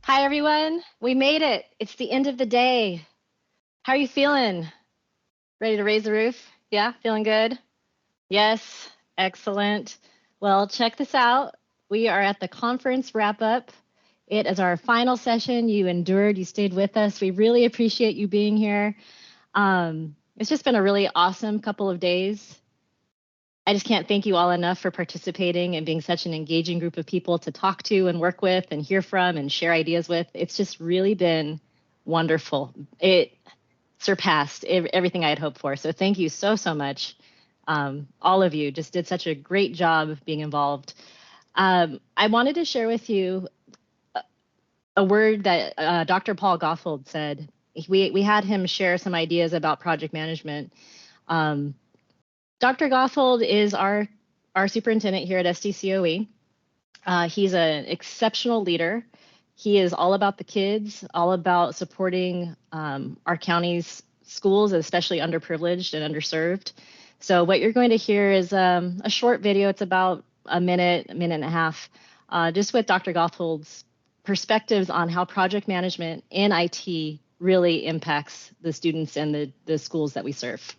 Hi, everyone. We made it. It's the end of the day. How are you feeling? Ready to raise the roof? Yeah, feeling good? Yes, excellent. Well, check this out. We are at the conference wrap up. It is our final session. You endured, you stayed with us. We really appreciate you being here. It's just been a really awesome couple of days. I just can't thank you all enough for participating and being such an engaging group of people to talk to and work with and hear from and share ideas with. It's just really been wonderful. It surpassed everything I had hoped for. So thank you so, so much. All of you just did such a great job of being involved. I wanted to share with you a word that Dr. Paul Goffold said. We had him share some ideas about project management. Dr. Goffold is our superintendent here at SDCOE. He's an exceptional leader. He is all about the kids, all about supporting our county's schools, especially underprivileged and underserved. So what you're going to hear is a short video. It's about a minute and a half, just with Dr. Goffold's perspectives on how project management in IT really impacts the students and the schools that we serve.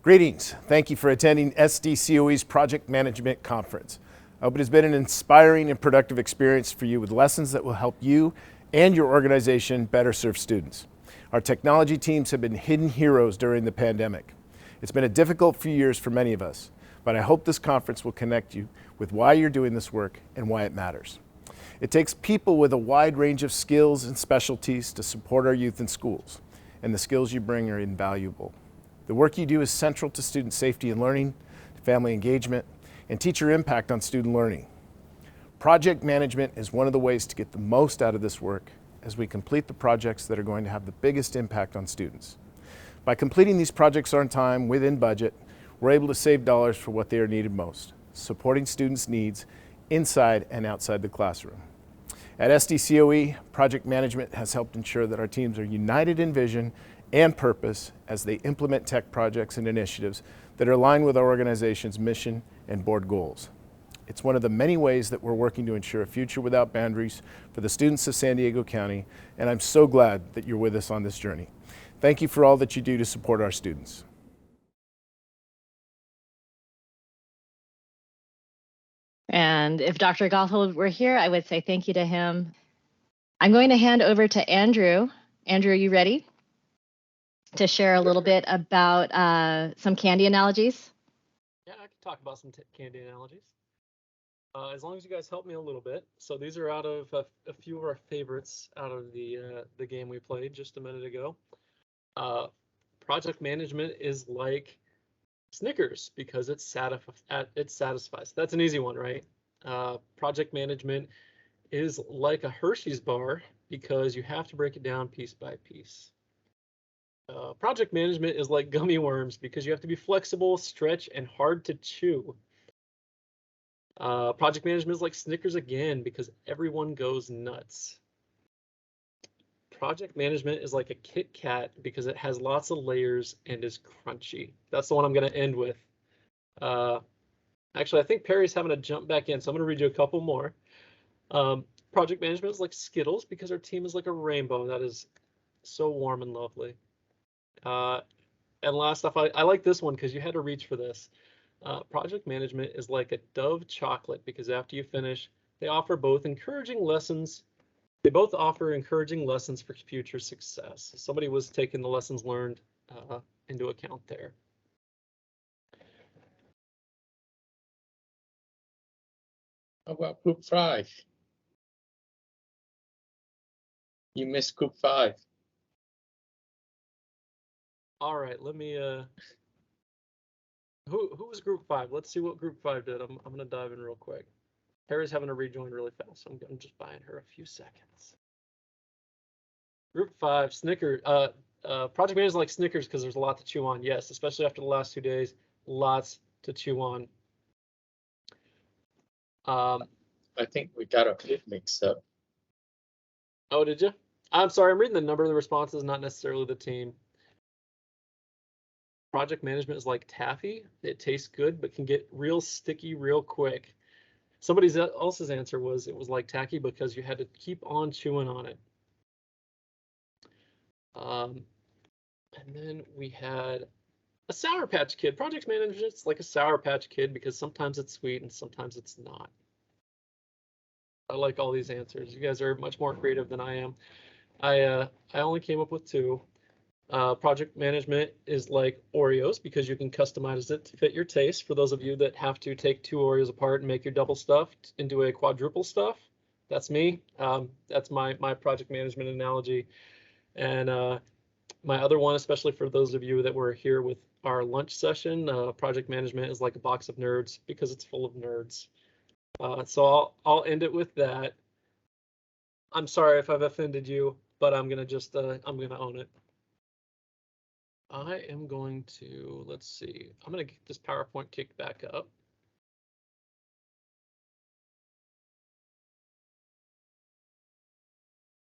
Greetings. Thank you for attending SDCOE's Project Management Conference. I hope it has been an inspiring and productive experience for you with lessons that will help you and your organization better serve students. Our technology teams have been hidden heroes during the pandemic. It's been a difficult few years for many of us, but I hope this conference will connect you with why you're doing this work and why it matters. It takes people with a wide range of skills and specialties to support our youth in schools, and the skills you bring are invaluable. The work you do is central to student safety and learning, to family engagement, and teacher impact on student learning. Project management is one of the ways to get the most out of this work as we complete the projects that are going to have the biggest impact on students. By completing these projects on time, within budget, we're able to save dollars for what they are needed most, supporting students' needs inside and outside the classroom. At SDCOE, project management has helped ensure that our teams are united in vision and purpose as they implement tech projects and initiatives that are aligned with our organization's mission and board goals. It's one of the many ways that we're working to ensure a future without boundaries for the students of San Diego County, and I'm so glad that you're with us on this journey. Thank you for all that you do to support our students. And if Dr. Goffold were here, I would say thank you to him. I'm going to hand over to Andrew. Andrew, are you ready to share a little bit about some candy analogies? Yeah, I can talk about some candy analogies. As long as you guys help me a little bit. So these are out of a few of our favorites out of the game we played just a minute ago. Project management is like Snickers because it satisfies. That's an easy one, right? Project management is like a Hershey's bar because you have to break it down piece by piece. Project management is like gummy worms because you have to be flexible, stretch, and hard to chew. Project management is like Snickers again because everyone goes nuts. Project management is like a Kit Kat because it has lots of layers and is crunchy. That's the one I'm going to end with. Actually, I think Perry's having to jump back in, so I'm going to read you a couple more. Project management is like Skittles because our team is like a rainbow that is so warm and lovely. And last off, I like this one because you had to reach for this. Project management is like a Dove chocolate because after you finish, they both offer encouraging lessons for future success. Somebody was taking the lessons learned into account there. How about group 5? You missed group 5. All right, let me who was group 5? Let's see what group 5 did. I'm gonna dive in real quick. Harry's having to rejoin really fast, so I'm just buying her a few seconds. Group 5, Snickers. Project management is like Snickers because there's a lot to chew on. Yes, especially after the last 2 days, lots to chew on. I think we got a bit mixed up. Oh, did you? I'm sorry, I'm reading the number of the responses, not necessarily the team. Project management is like taffy. It tastes good, but can get real sticky real quick. Somebody else's answer was it was like tacky because you had to keep on chewing on it. And then we had a Sour Patch Kid. Project management's like a Sour Patch Kid because sometimes it's sweet and sometimes it's not. I like all these answers. You guys are much more creative than I am. I only came up with 2. Project management is like Oreos because you can customize it to fit your taste. For those of you that have to take 2 Oreos apart and make your double stuffed into a quadruple stuff, that's me. That's my project management analogy. And my other one, especially for those of you that were here with our lunch session, project management is like a box of nerds because it's full of nerds. So I'll end it with that. I'm sorry if I've offended you, but I'm gonna just I'm gonna own it. I am going to, let's see, I'm gonna get this PowerPoint kicked back up.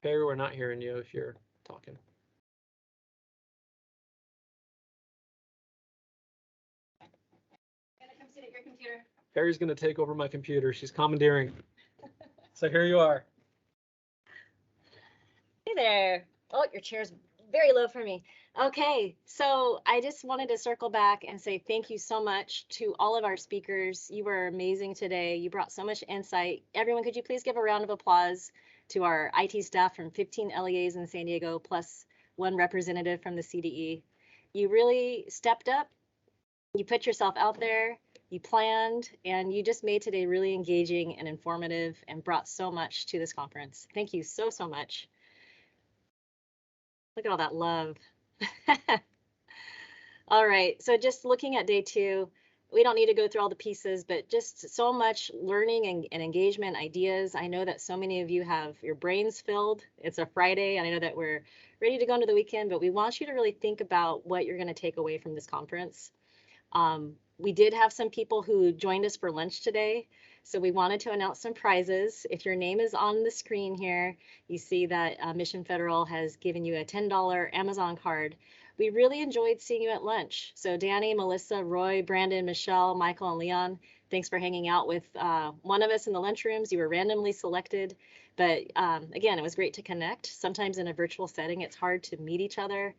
Perry, we're not hearing you if you're talking. Come sit at your computer. Perry's gonna take over my computer. She's commandeering. So here you are. Hey there. Oh, your chair's very low for me. Okay, so I just wanted to circle back and say thank you so much to all of our speakers. You were amazing today. You brought so much insight. Everyone, could you please give a round of applause to our IT staff from 15 LEAs in San Diego, plus 1 representative from the CDE. You really stepped up. You put yourself out there. You planned, and you just made today really engaging and informative and brought so much to this conference. Thank you so, so much. Look at all that love. All right, so just looking at day 2, we don't need to go through all the pieces, but just so much learning and engagement, ideas. I know that so many of you have your brains filled. It's a Friday, and I know that we're ready to go into the weekend, but we want you to really think about what you're going to take away from this conference. We did have some people who joined us for lunch today, so we wanted to announce some prizes. If your name is on the screen here, you see that Mission Federal has given you a $10 Amazon card. We really enjoyed seeing you at lunch. So Danny, Melissa, Roy, Brandon, Michelle, Michael, and Leon, thanks for hanging out with one of us in the lunchrooms. You were randomly selected, but again, it was great to connect. Sometimes in a virtual setting, it's hard to meet each other.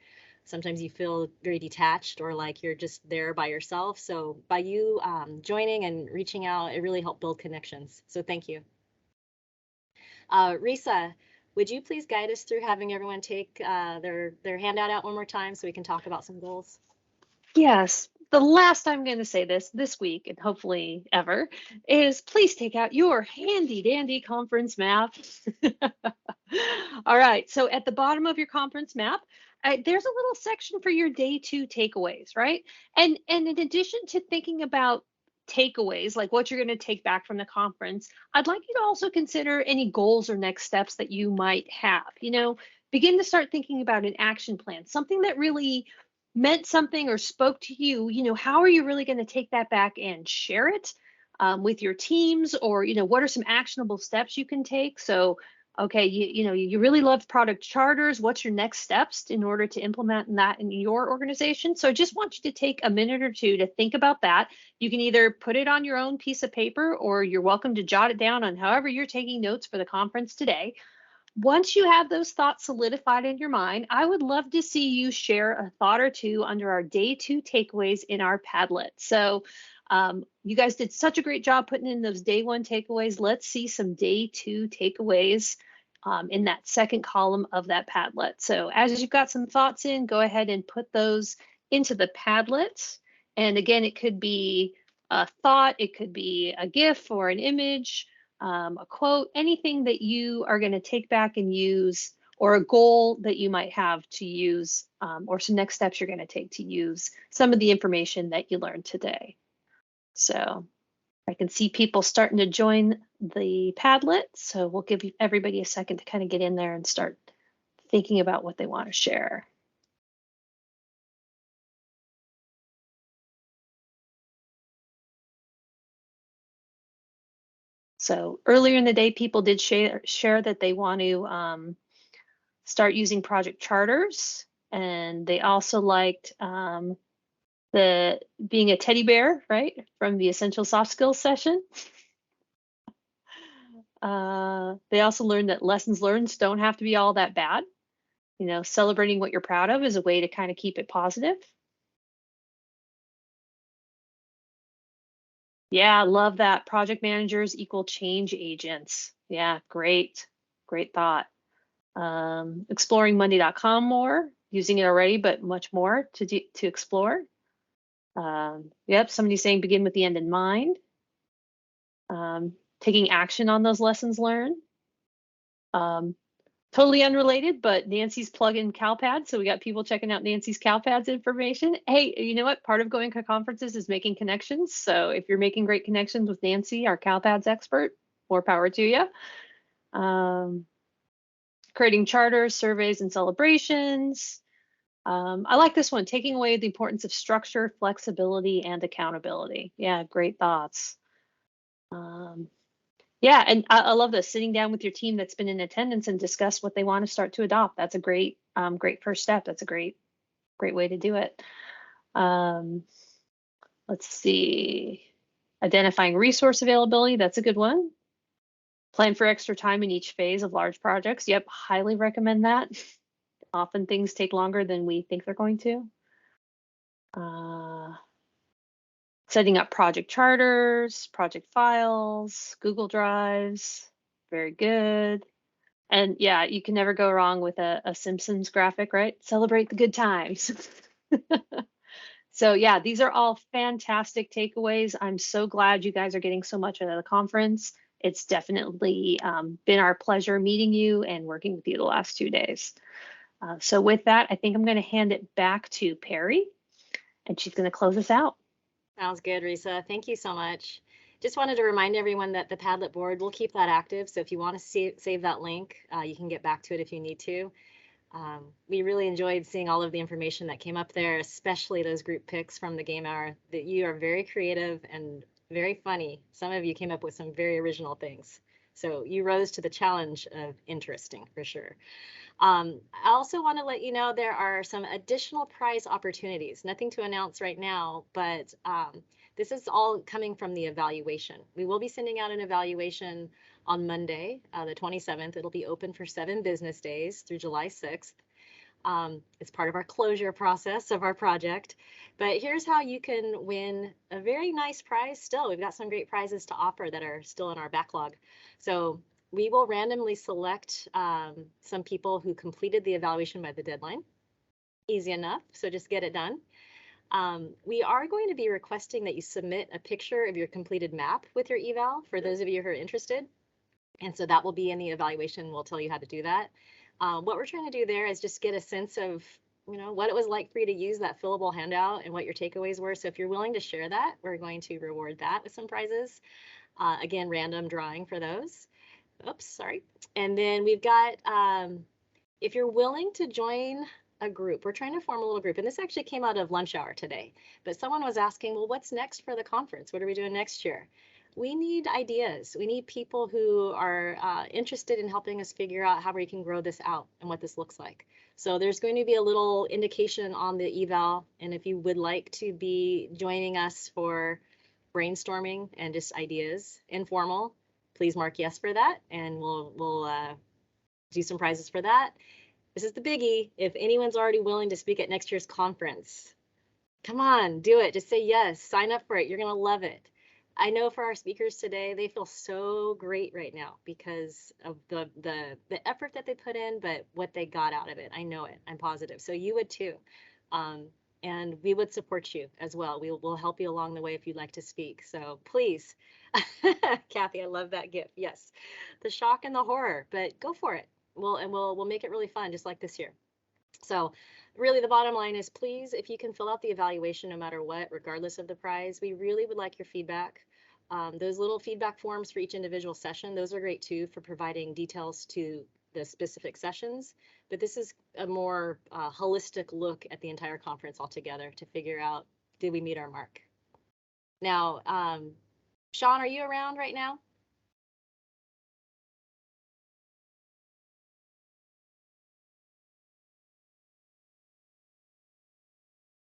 Sometimes you feel very detached or like you're just there by yourself. So by you joining and reaching out, it really helped build connections. So thank you. Risa, would you please guide us through having everyone take their handout out one more time so we can talk about some goals? Yes. The last I'm going to say this week, and hopefully ever, is please take out your handy dandy conference map. All right. So at the bottom of your conference map, there's a little section for your day 2 takeaways, right? And in addition to thinking about takeaways, like what you're going to take back from the conference, I'd like you to also consider any goals or next steps that you might have. Begin to start thinking about an action plan, something that really meant something or spoke to you. How are you really going to take that back and share it with your teams, or what are some actionable steps you can take? So okay, you really love product charters. What's your next steps in order to implement that in your organization? So I just want you to take a minute or 2 to think about that. You can either put it on your own piece of paper, or you're welcome to jot it down on however you're taking notes for the conference today. Once you have those thoughts solidified in your mind, I would love to see you share a thought or 2 under our day 2 takeaways in our Padlet. So you guys did such a great job putting in those day 1 takeaways. Let's see some day 2 takeaways in that second column of that Padlet. So as you've got some thoughts in, go ahead and put those into the Padlet. And again, it could be a thought, it could be a GIF or an image, a quote, anything that you are going to take back and use, or a goal that you might have to use, or some next steps you're going to take to use some of the information that you learned today. So I can see people starting to join the Padlet, so we'll give everybody a second to kind of get in there and start thinking about what they want to share. So earlier in the day, people did share that they want to start using project charters, and they also liked the being a teddy bear, right, from the Essential Soft Skills session. They also learned that lessons learned don't have to be all that bad. You know, celebrating what you're proud of is a way to kind of keep it positive. Yeah, love that. Project managers equal change agents. Yeah, great. Great thought. Exploring Monday.com more, using it already, but much more to explore. Yep, somebody's saying begin with the end in mind. Taking action on those lessons learned. Totally unrelated, but Nancy's plug-in CalPad. So we got people checking out Nancy's CalPads information. Hey, you know what? Part of going to conferences is making connections. So if you're making great connections with Nancy, our CalPads expert, more power to you. Creating charters, surveys, and celebrations. I like this one, taking away the importance of structure, flexibility, and accountability. Yeah, great thoughts. Yeah, and I love this, sitting down with your team that's been in attendance and discuss what they want to start to adopt. That's a great, great first step. That's a great way to do it. Let's see. Identifying resource availability, that's a good one. Plan for extra time in each phase of large projects. Yep, highly recommend that. Often things take longer than we think they're going to. Setting up project charters, project files, Google Drives. Very good. And yeah, you can never go wrong with a Simpsons graphic, right? Celebrate the good times. So yeah, these are all fantastic takeaways. I'm so glad you guys are getting so much out of the conference. It's definitely been our pleasure meeting you and working with you the last 2 days. So with that, I think I'm going to hand it back to Perry, and she's going to close us out. Sounds good, Risa. Thank you so much. Just wanted to remind everyone that the Padlet board, we'll keep that active. So if you want to save that link, you can get back to it if you need to. We really enjoyed seeing all of the information that came up there, especially those group picks from the game hour. That you are very creative and very funny. Some of you came up with some very original things. So you rose to the challenge of interesting for sure. I also want to let you know there are some additional prize opportunities. Nothing to announce right now, but this is all coming from the evaluation. We will be sending out an evaluation on Monday, the 27th. It'll be open for 7 business days through July 6th. It's part of our closure process of our project. But here's how you can win a very nice prize still. We've got some great prizes to offer that are still in our backlog. So we will randomly select some people who completed the evaluation by the deadline. Easy enough, so just get it done. We are going to be requesting that you submit a picture of your completed map with your eval for those of you who are interested. And so that will be in the evaluation. We'll tell you how to do that. What we're trying to do there is just get a sense of, you know, what it was like for you to use that fillable handout and what your takeaways were. So if you're willing to share that, we're going to reward that with some prizes. Again, random drawing for those. Oops, sorry. And then we've got, if you're willing to join a group, we're trying to form a little group. And this actually came out of lunch hour today. But someone was asking, well, what's next for the conference? What are we doing next year? We need ideas. We need people who are interested in helping us figure out how we can grow this out and what this looks like. So there's going to be a little indication on the eval. And if you would like to be joining us for brainstorming and just ideas, informal, please mark yes for that, and we'll do some prizes for that. This is the biggie. If anyone's already willing to speak at next year's conference, come on, do it. Just say yes, sign up for it. You're going to love it. I know for our speakers today, they feel so great right now because of the effort that they put in, but what they got out of it. I know it. I'm positive. So you would too. And we would support you as well. We'll help you along the way if you'd like to speak. So please, Kathy, I love that gift. Yes, the shock and the horror, but go for it. We'll make it really fun, just like this year. So really the bottom line is, please, if you can fill out the evaluation no matter what, regardless of the prize, we really would like your feedback. Those little feedback forms for each individual session, those are great too for providing details to the specific sessions. But this is a more holistic look at the entire conference altogether to figure out, did we meet our mark? Now, Shawn, are you around right now?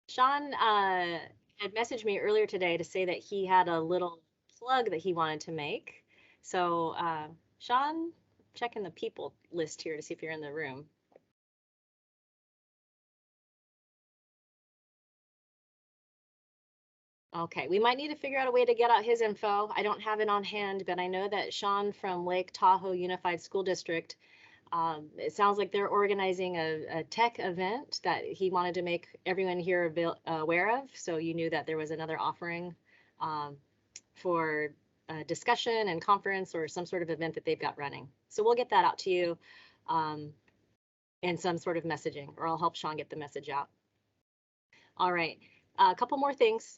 Shawn had messaged me earlier today to say that he had a little plug that he wanted to make. So Shawn, checking the people list here to see if you're in the room. Okay, we might need to figure out a way to get out his info. I don't have it on hand, but I know that Shawn from Lake Tahoe Unified School District, it sounds like they're organizing a tech event that he wanted to make everyone here aware of. So you knew that there was another offering for a discussion and conference or some sort of event that they've got running. So we'll get that out to you in some sort of messaging, or I'll help Shawn get the message out. All right, a couple more things.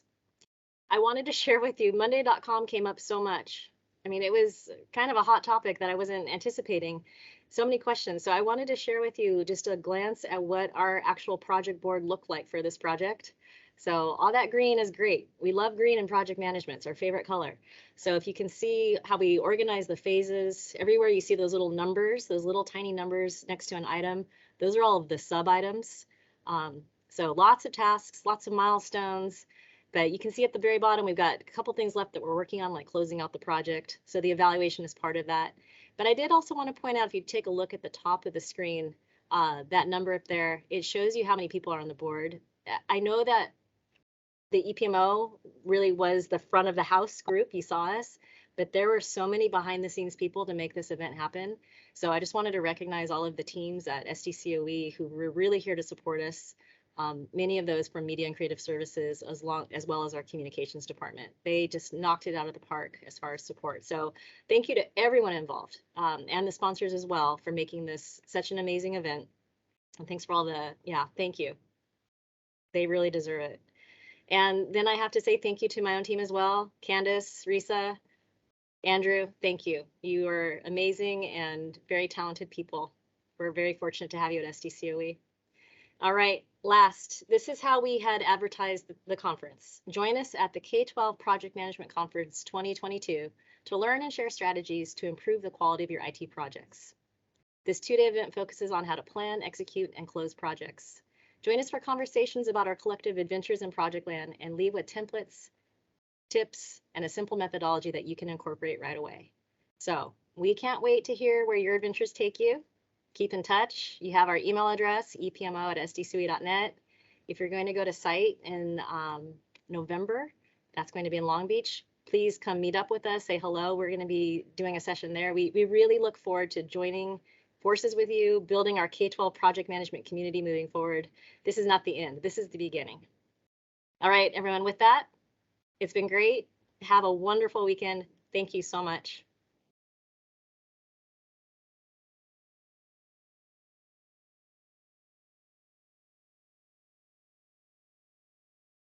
I wanted to share with you, Monday.com came up so much. I mean, it was kind of a hot topic that I wasn't anticipating. So many questions. So I wanted to share with you just a glance at what our actual project board looked like for this project. So all that green is great. We love green in project management. It's our favorite color. So if you can see how we organize the phases, everywhere you see those little numbers, those little tiny numbers next to an item, those are all of the sub items. So lots of tasks, lots of milestones. But you can see at the very bottom, we've got a couple things left that we're working on, like closing out the project. So the evaluation is part of that. But I did also want to point out, if you take a look at the top of the screen, that number up there, it shows you how many people are on the board. I know that the EPMO really was the front of the house group. You saw us, but there were so many behind the scenes people to make this event happen. So I just wanted to recognize all of the teams at SDCOE who were really here to support us. Many of those from Media and Creative Services, as well as our communications department. They just knocked it out of the park as far as support. So thank you to everyone involved and the sponsors as well for making this such an amazing event. And thanks for all thank you. They really deserve it. And then I have to say thank you to my own team as well. Candace, Risa, Andrew, thank you. You are amazing and very talented people. We're very fortunate to have you at SDCOE. All right, last, this is how we had advertised the conference. Join us at the K-12 Project Management Conference 2022 to learn and share strategies to improve the quality of your IT projects. This two-day event focuses on how to plan, execute, and close projects. Join us for conversations about our collective adventures in project land and leave with templates, tips, and a simple methodology that you can incorporate right away. So we can't wait to hear where your adventures take you. Keep in touch. You have our email address, epmo@sdcoe.net. If you're going to go to site in November, that's going to be in Long Beach, please come meet up with us, say hello. We're going to be doing a session there. We really look forward to joining forces with you, building our K-12 project management community moving forward. This is not the end. This is the beginning. All right, everyone, with that, it's been great. Have a wonderful weekend. Thank you so much.